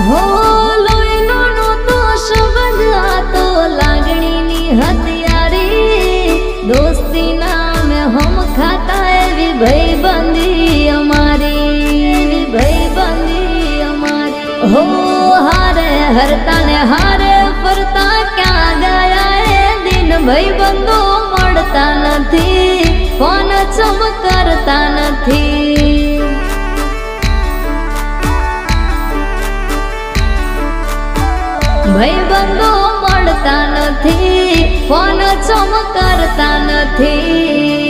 હો લોહીનો નહોતો સંબંધ, આ તો લાગણીની હથિયારી, દોસ્તી નામે હમ ખાતા એવી ભાઈબંધી અમારી, ભાઈબંધી અમારી। હો હારે હરતા ને હારે ફરતા ક્યાં ગયા એ દિન, ભાઈબંધો મળતા નથી, ફોન ચમ કરતા નથી। ભાઈબંધો મળતા નથી, ફોન ચમ કરતા નથી।